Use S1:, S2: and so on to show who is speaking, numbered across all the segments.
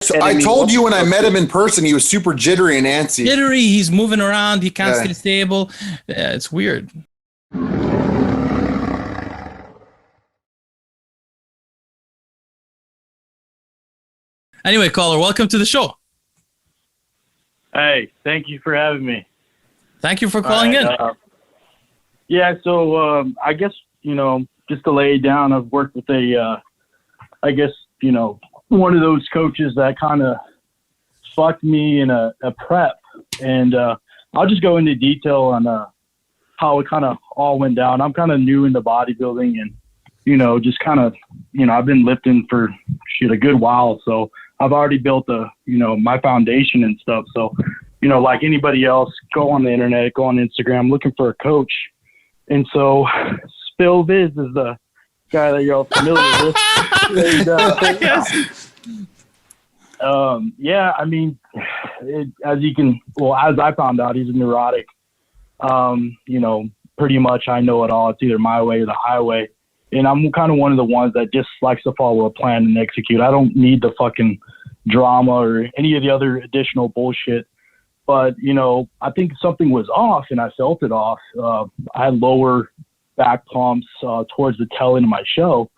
S1: So I told you when I met him in person, he was super jittery and antsy.
S2: Jittery, he's moving around, he can't stay stable. Yeah, it's weird. Anyway, caller, welcome to the show.
S3: Hey, thank you for having me.
S2: Thank you for calling in.
S3: Yeah, so I guess, just to lay it down, I've worked with one of those coaches that kind of fucked me in a prep. And I'll just go into detail on how it kind of all went down. I'm kind of new into bodybuilding and, just kind of, I've been lifting for a good while. So I've already built my foundation and stuff. So, like anybody else, go on the internet, go on Instagram, looking for a coach. And so VIZ is the guy that you're all familiar with. And, yeah, I mean, as I found out, he's a neurotic. Pretty much I know it all. It's either my way or the highway. And I'm kind of one of the ones that just likes to follow a plan and execute. I don't need the fucking drama or any of the other additional bullshit. But, I think something was off and I felt it off. I had lower back pumps towards the tail end of my show.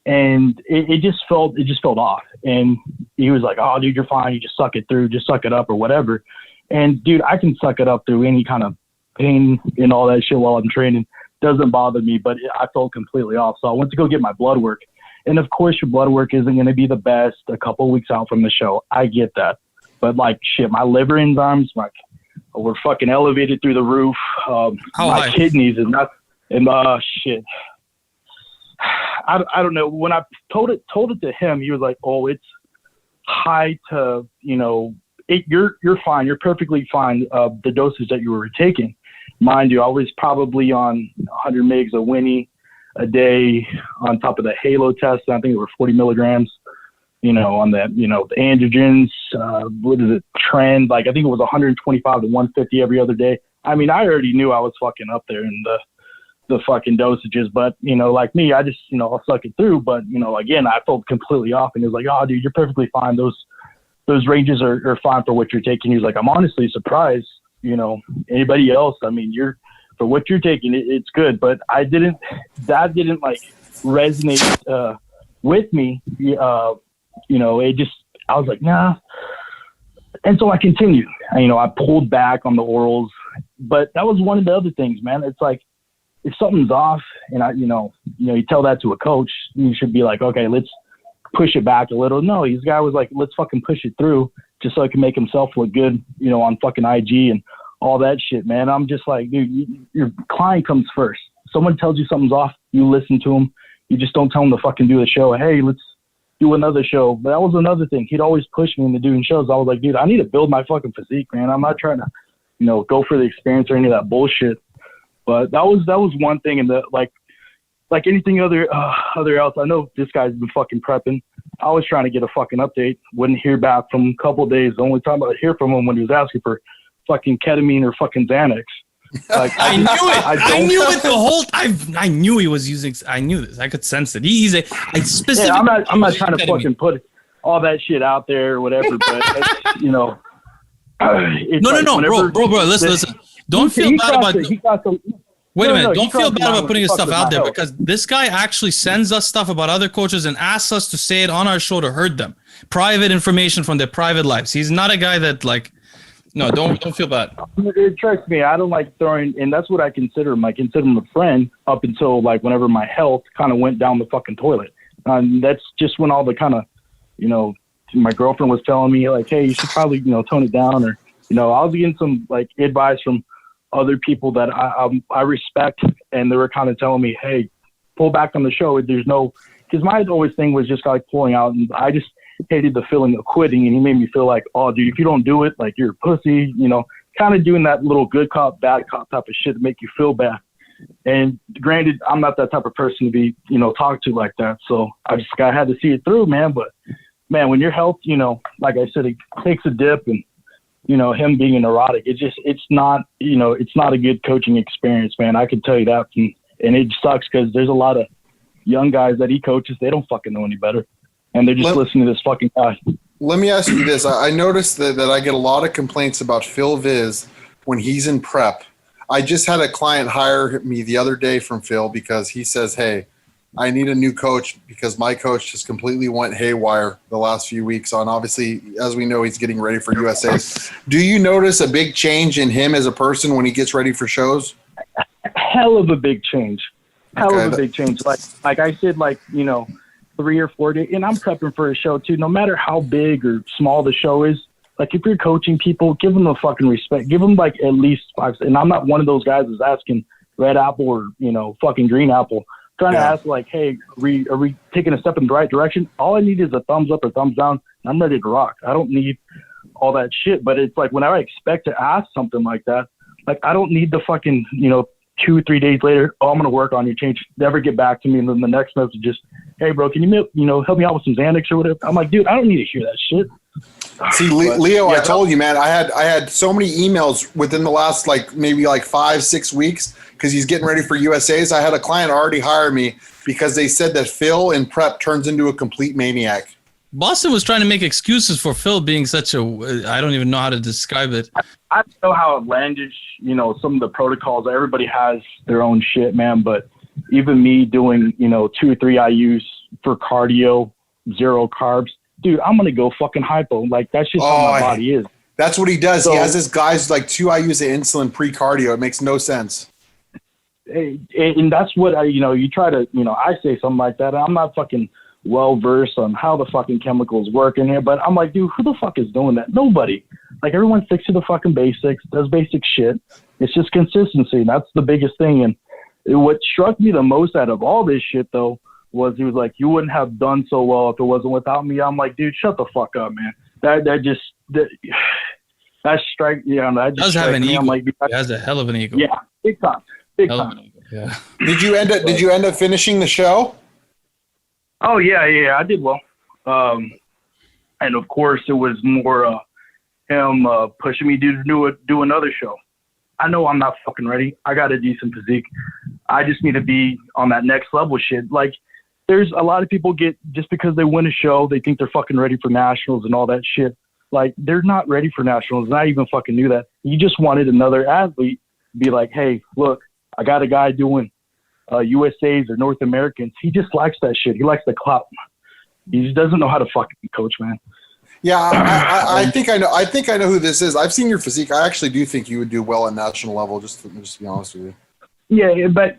S3: And it just felt off. And he was like, "Oh, dude, you're fine. You just suck it through. Just suck it up or whatever." And, dude, I can suck it up through any kind of pain and all that shit while I'm training. Doesn't bother me, but I felt completely off. So I went to go get my blood work. And, of course, your blood work isn't going to be the best a couple of weeks out from the show. I get that. But, like, shit, my liver enzymes, were fucking elevated through the roof. My kidneys and shit. I don't know. When I told it to him, he was like, "Oh, it's high to, you're fine. You're perfectly fine. The dosage that you were taking, mind you, I was probably on 100 mgs of Winnie a day on top of the Halo test. I think it were 40 milligrams, on that, the androgens, what is it? Trend. Like, I think it was 125 to 150 every other day. I mean, I already knew I was fucking up there in the fucking dosages, but like me, I just I'll suck it through. But again, I felt completely off, and he was like, "Oh, dude, you're perfectly fine. Those ranges are fine for what you're taking." He was like, "I'm honestly surprised. Anybody else? I mean, for what you're taking, it's good." But that didn't like resonate with me. It just, I was like, nah. And so I continued. I pulled back on the orals, but that was one of the other things, man. It's like, if something's off and you tell that to a coach, you should be like, "Okay, let's push it back a little." No, this guy was like, "Let's fucking push it through just so he can make himself look good, on fucking IG and all that shit," man. I'm just like, dude, your client comes first. Someone tells you something's off, you listen to him. You just don't tell him to fucking do the show. "Hey, let's do another show." But that was another thing. He'd always push me into doing shows. I was like, dude, I need to build my fucking physique, man. I'm not trying to, go for the experience or any of that bullshit. But that was one thing, and like anything other else. I know this guy's been fucking prepping. I was trying to get a fucking update. Wouldn't hear back from a couple of days. The only time I'd hear from him when he was asking for fucking ketamine or fucking Xanax. Like,
S2: I knew it. I knew it the whole time. I knew he was using. I knew this. I could sense it. I specifically.
S3: Yeah, I'm not trying to fucking put all that shit out there or whatever. But it's,
S2: No,
S3: like
S2: bro. Listen. Don't feel bad about. Wait a minute. Don't feel bad about putting your stuff out there, because this guy actually sends us stuff about other coaches and asks us to say it on our show to hurt them. Private information from their private lives. He's not a guy that no, don't feel bad.
S3: Trust me, I don't like throwing, and that's what I consider him. I consider him a friend up until like whenever my health kind of went down the fucking toilet. That's just when all the kind of, my girlfriend was telling me like, "Hey, you should probably, tone it down," or, I was getting some like advice from other people that I respect, and they were kind of telling me, "Hey, pull back on the show." Because my always thing was just like pulling out, and I just hated the feeling of quitting, and he made me feel like, "Oh, dude, if you don't do it, like, you're a pussy," kind of doing that little good cop, bad cop type of shit to make you feel bad. And granted, I'm not that type of person to be, talked to like that. So I had to see it through, man. But man, when your health, like I said, it takes a dip, and him being a neurotic, it's not a good coaching experience, man. I can tell you that. And it sucks because there's a lot of young guys that he coaches. They don't fucking know any better. And they're just listening to this fucking guy.
S1: Let me ask you this. I noticed that I get a lot of complaints about Phil VIZ when he's in prep. I just had a client hire me the other day from Phil because he says, hey, I need a new coach because my coach just completely went haywire the last few weeks on. Obviously, as we know, he's getting ready for USAs. Do you notice a big change in him as a person when he gets ready for shows?
S3: Hell of a big change. Hell of a big change. Like I said, 3 or 4 days, and I'm prepping for a show too. No matter how big or small the show is, like if you're coaching people, give them the fucking respect. Give them like at least 5. And I'm not one of those guys that's asking red apple or fucking green apple. Trying to ask like, hey, are we taking a step in the right direction? All I need is a thumbs up or thumbs down, and I'm ready to rock. I don't need all that shit. But it's like whenever I expect to ask something like that, like I don't need the fucking 2 or 3 days later, I'm gonna work on your change. Never get back to me, and then the next message just, hey bro, can you help me out with some Xanax or whatever? I'm like, dude, I don't need to hear that shit.
S1: See, Leo, I told you, man, I had so many emails within the last maybe 5-6 weeks because he's getting ready for USAs. I had a client already hire me because they said that Phil in prep turns into a complete maniac.
S2: Boston was trying to make excuses for Phil being such a, I don't even know how to describe it.
S3: I know how outlandish, some of the protocols, everybody has their own shit, man. But even me doing, 2 or 3 IUs for cardio, 0 carbs, dude, I'm going to go fucking hypo. Like, that's just how my body is.
S1: That's what he does. So, he has this guy's 2 IUs of insulin pre-cardio. It makes no sense.
S3: And that's what, you try to, I say something like that. I'm not fucking well-versed on how the fucking chemicals work in here, but I'm like, dude, who the fuck is doing that? Nobody. Like, everyone sticks to the fucking basics, does basic shit. It's just consistency. And that's the biggest thing. And what struck me the most out of all this shit, though, was he was like, you wouldn't have done so well if it wasn't without me. I'm like, dude, shut the fuck up, man. That strike, that just
S2: does have an ego.
S3: I'm like,
S2: he has a hell of an ego.
S3: Yeah, big time. Big time.
S2: Yeah.
S1: Did you end up finishing the show?
S3: Oh yeah, I did well. And of course it was more him pushing me to do another show. I know I'm not fucking ready. I got a decent physique. I just need to be on that next level shit. Like, there's a lot of people just because they win a show, they think they're fucking ready for nationals and all that shit. Like, they're not ready for nationals, and I even fucking knew that. You just wanted another athlete to be like, hey, look, I got a guy doing USAs or North Americans. He just likes that shit. He likes the clout. He just doesn't know how to fucking coach, man.
S1: Yeah, I think I know. I think I know who this is. I've seen your physique. I actually do think you would do well at national level. Just to be honest with you.
S3: Yeah, but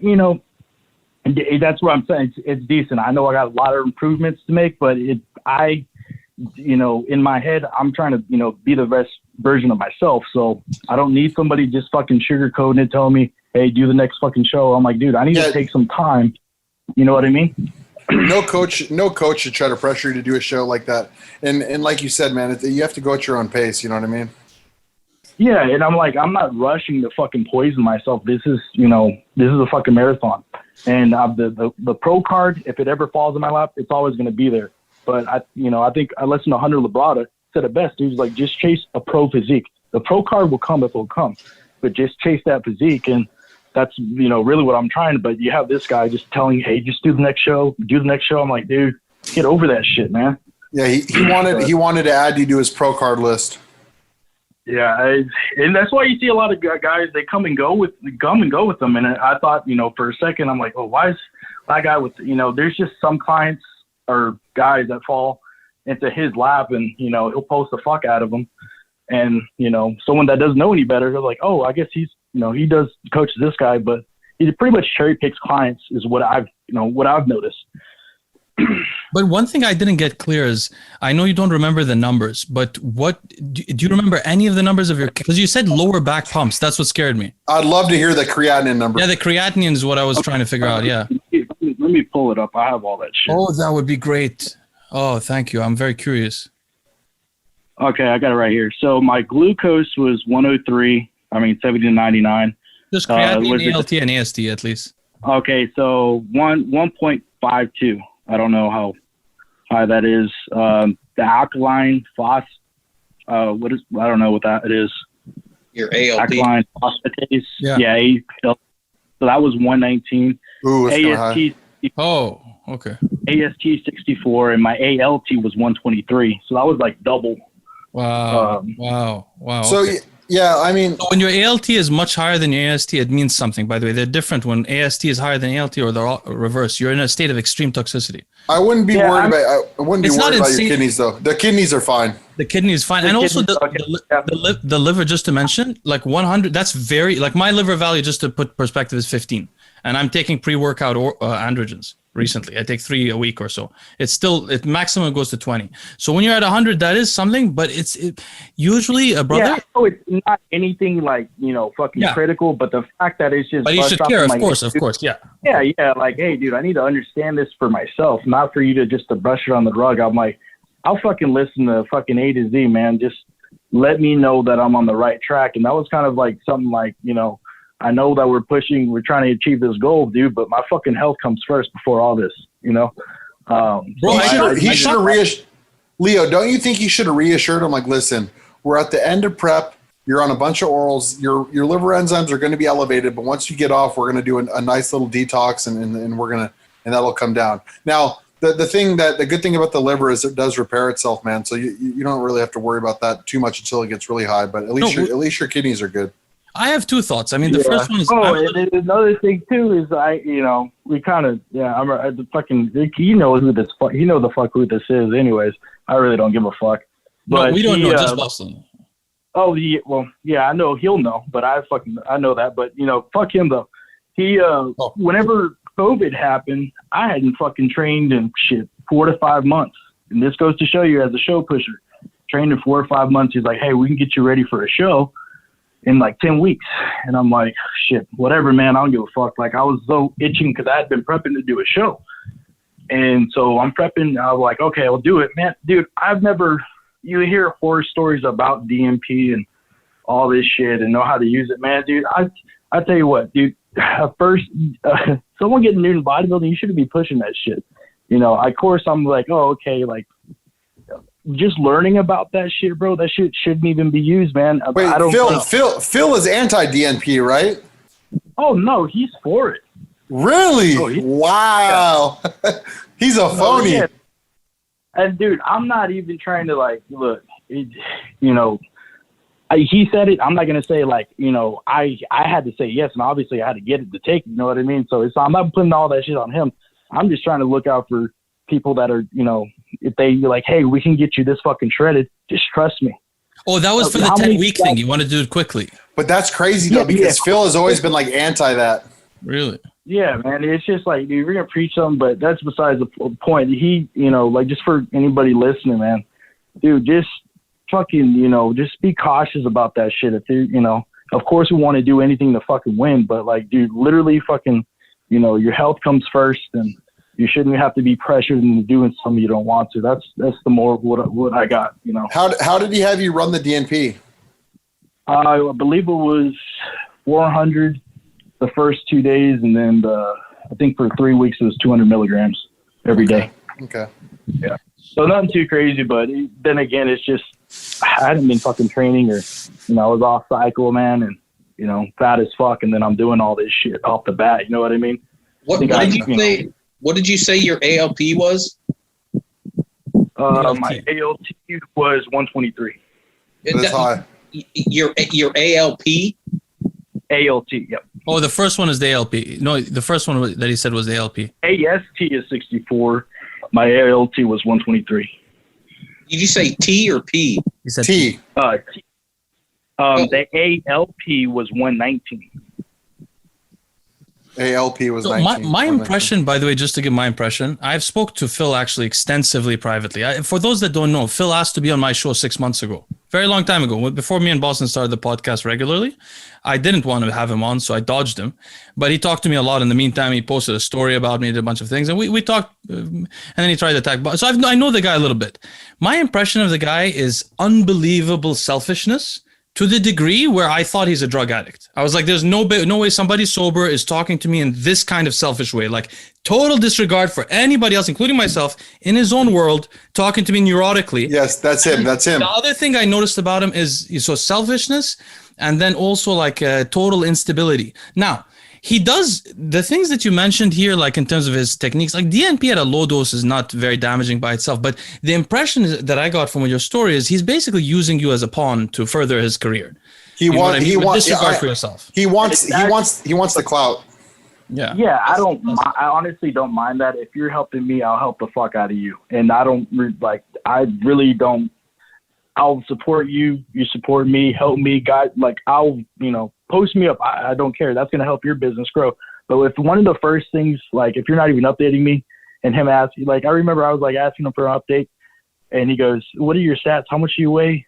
S3: that's what I'm saying. It's decent. I know I got a lot of improvements to make, but in my head, I'm trying to be the best version of myself. So I don't need somebody just fucking sugarcoating it, telling me, hey, do the next fucking show. I'm like, dude, I need to take some time. You know what I mean?
S1: No coach should try to pressure you to do a show like that. And like you said, man, you have to go at your own pace. You know what I mean?
S3: Yeah, and I'm like, I'm not rushing to fucking poison myself. This is a fucking marathon. And the pro card, if it ever falls in my lap, it's always going to be there. But I think I listened to Hunter Labrada said it best. He was like, just chase a pro physique. The pro card will come if it will come, but just chase that physique. And that's, really what I'm trying to, but you have this guy just telling you, hey, just do the next show. I'm like, dude, get over that shit, man.
S1: Yeah. He wanted to add you to his pro card list.
S3: Yeah. And that's why you see a lot of guys, they come and go with them. And I thought, for a second, I'm like, oh, why is that guy with, there's just some clients or guys that fall into his lap and, he'll post the fuck out of them. And, someone that doesn't know any better, they're like, oh, I guess he's, he does coach this guy, but he pretty much cherry picks clients is what I've noticed.
S2: But one thing I didn't get clear is, I know you don't remember the numbers, but what do you remember any of the numbers of because you said lower back pumps. That's what scared me.
S1: I'd love to hear the creatinine number.
S2: Yeah, the creatinine is what I was trying to figure out. Yeah.
S3: Let me pull it up. I have all that shit.
S2: Oh, that would be great. Oh, thank you. I'm very curious.
S3: Okay, I got it right here. So my glucose was 103. 70 to 99.
S2: Just creatinine, ALT, and AST at least.
S3: Okay, so 1.52. I don't know how high that is. The alkaline phos. I don't know what that is.
S4: Your ALT.
S3: Alkaline phosphatase.
S2: Yeah.
S3: So that was 119.
S1: Ooh, that's kind of high.
S2: Oh, okay.
S3: AST 64, and my ALT was 123. So that was like double.
S2: Wow.
S1: So
S2: Okay.
S1: yeah, I mean,
S2: So when your ALT is much higher than your AST, it means something. By the way, they're different when AST is higher than ALT, or the reverse. You're in a state of extreme toxicity.
S1: I wouldn't be worried about. I wouldn't be
S2: It's not
S1: worried about your
S2: insane.
S1: kidneys though. The kidneys are fine.
S2: The kidney is fine, and also the liver. Just to mention, like 100. That's very like my liver value. Just to put perspective, is 15, and I'm taking pre-workout androgens recently. I take 3 a week or so. It's still maximum goes to 20. So when you're at 100, that is something, but it's usually a brother.
S3: Yeah, so it's not anything like fucking critical, but the fact that it's just.
S2: But you should care, of course, yeah.
S3: Yeah, like, hey, dude, I need to understand this for myself, not for you to just to brush it on the rug. I'm like, I'll fucking listen to fucking A to Z, man. Just let me know that I'm on the right track. And that was kind of like something like, I know that we're trying to achieve this goal, dude, but my fucking health comes first before all this,
S1: Bro, he should have reassured Leo. Don't you think he should have reassured him? Like, listen, we're at the end of prep. You're on a bunch of orals. Your liver enzymes are going to be elevated, but once you get off, we're going to do a nice little detox, and we're gonna and that'll come down. Now, the good thing about the liver is it does repair itself, man. So you don't really have to worry about that too much until it gets really high. But at least your kidneys are good.
S2: I have 2 thoughts. I mean, the first one is.
S3: And another thing too is we kind of I'm the fucking the fuck who this is. Anyways, I really don't give a fuck. But
S2: we don't know. Just Boston.
S3: Oh yeah, well yeah, I know he'll know, but I know that. But fuck him though. He whenever COVID happened, I hadn't fucking trained in 4 to 5 months. And this goes to show you as a show pusher, trained in 4 or 5 months. He's like, hey, we can get you ready for a show in like 10 weeks. And I'm like, shit, whatever, man. I don't give a fuck. Like I was so itching because I had been prepping to do a show. And so I'm prepping. I was like, okay, I'll do it, man. Dude, you hear horror stories about DMP and all this shit and know how to use it, man. Dude, I tell you what, dude, first, someone getting new in bodybuilding, you shouldn't be pushing that shit. Of course, I'm like, oh, okay, like, just learning about that shit, bro. That shit shouldn't even be used, man.
S1: Wait, Phil is anti-DNP, right?
S3: Oh no, he's for it.
S1: Really? Oh, wow. Yeah. He's a phony. Yeah.
S3: And dude, I'm not even trying to like look. He said it. I'm not gonna say like I had to say yes, and obviously I had to get it to take. You know what I mean? So I'm not putting all that shit on him. I'm just trying to look out for people that are if they like, hey, we can get you this fucking shredded. Just trust me.
S2: Oh, that was for the 10-week thing. You want to do it quickly.
S1: But that's crazy though, because Phil has always been like anti that.
S2: Really?
S3: Yeah, man. It's just like, dude, we're gonna preach something, but that's besides the point. He, like just for anybody listening, man, dude, just fucking, just be cautious about that shit. If you, of course we want to do anything to fucking win, but like, dude, literally fucking, your health comes first, and you shouldn't have to be pressured into doing something you don't want to. That's the more of what I got,
S1: How did he have you run the DNP?
S3: I believe it was 400 the first 2 days, and then I think for 3 weeks it was 200 milligrams every day.
S1: Okay.
S3: Yeah. So nothing too crazy, but then again, it's just I hadn't been fucking training, or I was off cycle, man, and fat as fuck, and then I'm doing all this shit off the bat. You know what I mean?
S4: What did you say? What did you say your ALP was?
S3: My ALT was 123.
S1: That's high.
S4: Your ALP?
S3: ALT, yep.
S2: Oh, the first one is the ALP. No, the first one that he said was the ALP.
S3: AST is 64. My ALT was 123.
S4: Did you say T or P?
S2: He said
S1: T.
S3: The ALP was 119.
S1: ALP was
S2: so
S1: 19.
S2: My impression, by the way, just to give my impression, I've spoke to Phil actually extensively privately. For those that don't know, Phil asked to be on my show 6 months ago. Very long time ago, before me and Boston started the podcast regularly. I didn't want to have him on, so I dodged him. But he talked to me a lot in the meantime. He posted a story about me, did a bunch of things, and we talked, and then he tried to attack. So I know the guy a little bit. My impression of the guy is unbelievable selfishness, to the degree where I thought he's a drug addict. I was like, there's no way somebody sober is talking to me in this kind of selfish way. Like total disregard for anybody else, including myself, in his own world, talking to me neurotically.
S1: Yes, that's him. That's him.
S2: The other thing I noticed about him is so selfishness, and then also like total instability. Now, he does the things that you mentioned here, like in terms of his techniques, like DNP at a low dose is not very damaging by itself. But the impression that I got from your story is he's basically using you as a pawn to further his career.
S1: He wants
S2: disregard for yourself.
S1: He wants the clout.
S2: Yeah.
S3: Yeah, I honestly don't mind that. If you're helping me, I'll help the fuck out of you. And I really don't. I'll support you. You support me. Help me, guys. Like I'll, post me up. I don't care. That's gonna help your business grow. But if one of the first things, like if you're not even updating me, and him asking, like I remember I was like asking him for an update, and he goes, "What are your stats? How much do you weigh?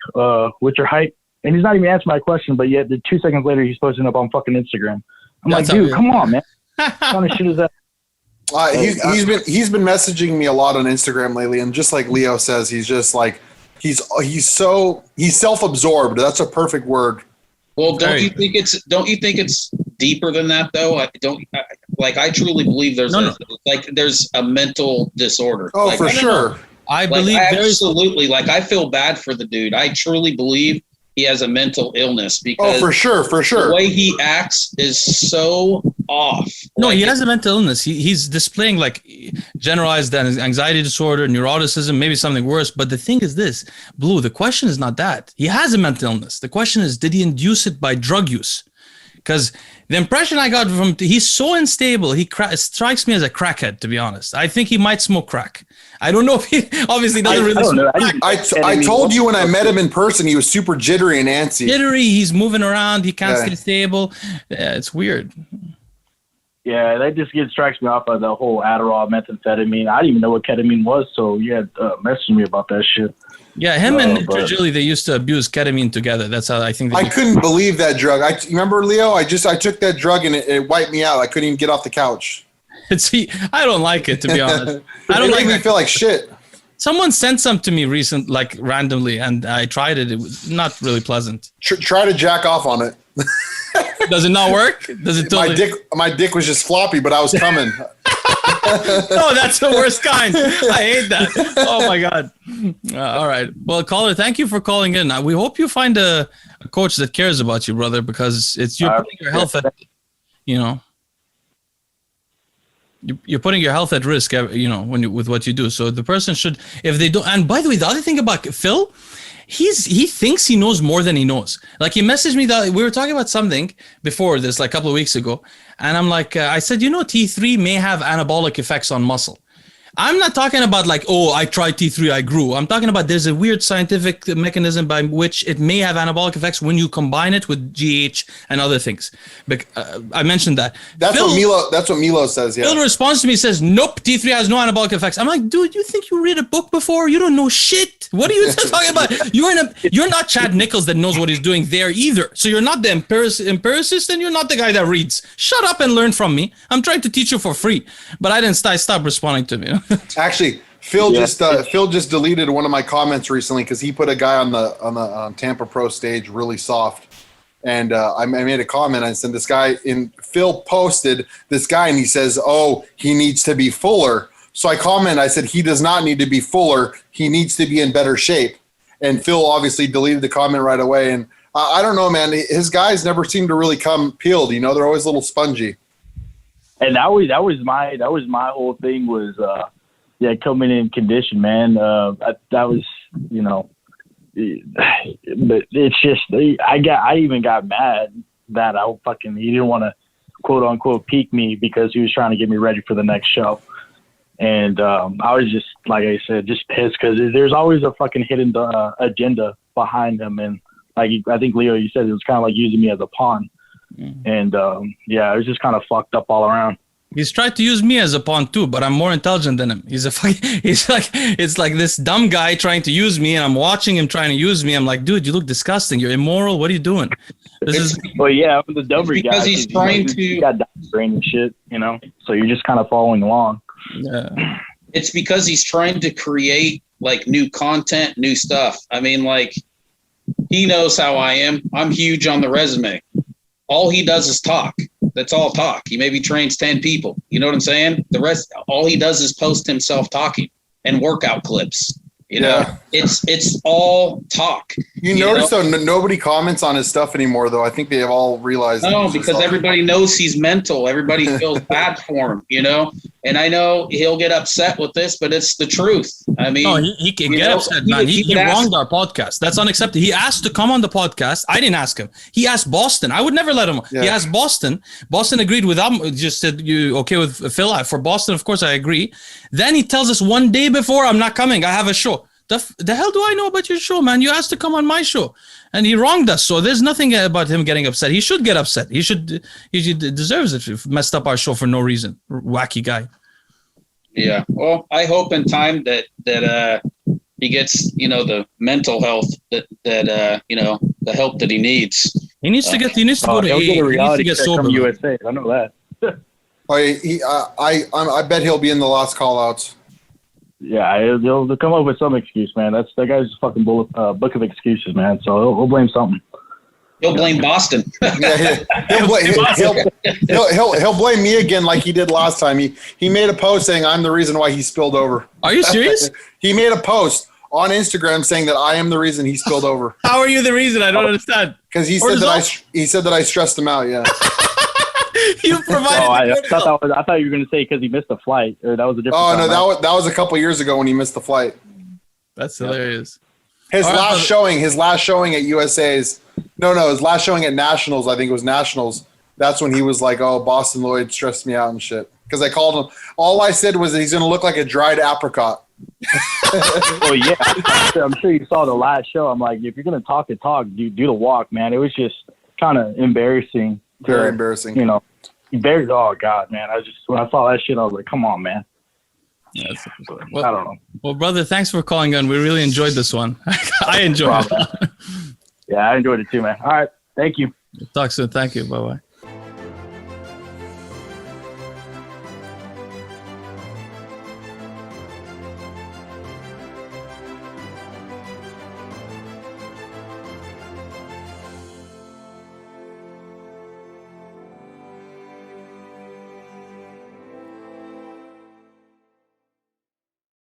S3: What's your height?" And he's not even answering my question. But yet, 2 seconds later, he's posting up on fucking Instagram. I'm like, dude, come on, man. What kind of shit is that?
S1: He's been messaging me a lot on Instagram lately, and just like Leo says, he's just like he's self-absorbed. That's a perfect word.
S4: Well, don't you think it's deeper than that though? I truly believe there's a mental disorder.
S1: Oh, for sure.
S2: I believe
S4: absolutely. Like I feel bad for the dude. I truly believe he has a mental illness because
S1: for sure.
S4: The way he acts is so off.
S2: No, he has a mental illness. He's displaying like generalized anxiety disorder, neuroticism, maybe something worse. But the thing is this, Blue, the question is not that. He has a mental illness. The question is, did he induce it by drug use? Because the impression I got from he's so unstable, he strikes me as a crackhead, to be honest. I think he might smoke crack. I don't know if he obviously doesn't really smoke crack.
S1: I told you when I met him in person, he was super jittery and antsy.
S2: Jittery, he's moving around, he can't stay stable. Yeah, it's weird.
S3: Yeah, that just strikes me off by the whole Adderall, methamphetamine. I didn't even know what ketamine was, so you had messaged me about that shit.
S2: Yeah, him and Trigili, they used to abuse ketamine together. That's how I think.
S1: I couldn't believe that drug. Remember, Leo? I took that drug and it wiped me out. I couldn't even get off the couch.
S2: I don't like it, to be honest. I don't
S1: make me feel like shit.
S2: Someone sent some to me randomly, and I tried it. It was not really pleasant.
S1: Try to jack off on it.
S2: Does it not work? Does it totally?
S1: My dick was just floppy, but I was coming.
S2: No, that's the worst kind. I hate that. Oh my god. All right. Well, caller, thank you for calling in. We hope you find a coach that cares about you, brother, because you're putting your health at, you're putting your health at risk, with what you do. So the person should, if they don't. And by the way, the other thing about Phil, he thinks he knows more than he knows. Like he messaged me that we were talking about something before this, like a couple of weeks ago, and I'm like, I said, T3 may have anabolic effects on muscle. I'm not talking about like, oh, I tried T3, I grew. I'm talking about there's a weird scientific mechanism by which it may have anabolic effects when you combine it with GH and other things. I mentioned that.
S1: That's what Milo says. Yeah.
S2: Phil responds to me, says, nope, T3 has no anabolic effects. I'm like, dude, you think you read a book before? You don't know shit. What are you talking about? You're not Chad Nichols that knows what he's doing there either. So you're not the empiricist, and you're not the guy that reads. Shut up and learn from me. I'm trying to teach you for free. But I stopped responding to me.
S1: Actually, Phil just deleted one of my comments recently because he put a guy on the Tampa Pro stage really soft, and I made a comment. I said Phil posted this guy, and he says, "Oh, he needs to be fuller." So I commented. I said he does not need to be fuller. He needs to be in better shape. And Phil obviously deleted the comment right away. And I don't know, man. His guys never seem to really come peeled. They're always a little spongy.
S3: And that was my whole thing was coming in condition, man. That was but it's just I even got mad that he didn't want to quote unquote peak me because he was trying to get me ready for the next show. And I was just, like I said, just pissed because there's always a fucking hidden agenda behind him. And like I think Leo, you said it was kind of like using me as a pawn. And it was just kind of fucked up all around.
S2: He's tried to use me as a pawn too, but I'm more intelligent than him. It's like this dumb guy trying to use me, and I'm watching him trying to use me. I'm like, dude, you look disgusting. You're immoral. What are you doing? I'm
S3: the dumber guy.
S4: Because he's trying to
S3: got brain and shit, So you're just kind of following along.
S2: Yeah.
S4: It's because he's trying to create like new content, new stuff. I mean, like he knows how I am. I'm huge on the resume. All he does is talk. That's all talk. He maybe trains 10 people. You know what I'm saying? The rest, all he does is post himself talking and workout clips. It's all talk.
S1: You notice though, nobody comments on his stuff anymore, though. I think they have all realized.
S4: No, because everybody knows he's mental. Everybody feels bad for him, you know. And I know he'll get upset with this, but it's the truth. I mean,
S2: no, he can get upset, man. He wronged our podcast. That's unacceptable. He asked to come on the podcast. I didn't ask him. He asked Boston. I would never let him. Yeah. He asked Boston. Boston agreed with him. Just said, "You okay with Phil?" For Boston, of course, I agree. Then he tells us one day before, "I'm not coming. I have a show." The hell do I know about your show, man? You asked to come on my show, and he wronged us. So there's nothing about him getting upset. He should get upset. He deserves it. If he messed up our show for no reason. Wacky guy.
S4: Yeah. Well, I hope in time that he gets, you know, the mental health that you know, the help that he needs.
S2: He needs to go to AA. He needs to get sober.
S3: From USA. I know that.
S1: I bet he'll be in the last call outs.
S3: Yeah, he'll come up with some excuse, man. That guy's a fucking book of excuses, man. So he'll blame something.
S4: He'll blame Boston.
S1: Yeah, he'll blame me again, like he did last time. He made a post saying I'm the reason why he spilled over.
S2: Are you serious?
S1: He made a post on Instagram saying that I am the reason he spilled over.
S2: How are you the reason? I don't understand.
S1: Because he said that I stressed him out. Yeah.
S2: You provided.
S3: I thought you were going to say because he missed a flight, or that was a different.
S1: Oh no, that was a couple years ago when he missed the flight.
S2: That's hilarious.
S1: His last showing at USA's. No, his last showing at Nationals. I think it was Nationals. That's when he was like, "Oh, Boston Lloyd stressed me out and shit." Because I called him. All I said was that he's going to look like a dried apricot.
S3: Oh yeah, I'm sure you saw the last show. I'm like, if you're going to talk, do the walk, man. It was just kind of embarrassing.
S1: Very embarrassing.
S3: You know. Oh God, man! When I saw that shit, I was like, "Come on, man."
S2: Yeah,
S3: I don't know.
S2: Well, brother, thanks for calling in. We really enjoyed this one. I enjoyed it.
S3: Yeah, I enjoyed it too, man. All right, thank you.
S2: Talk soon. Thank you. Bye bye.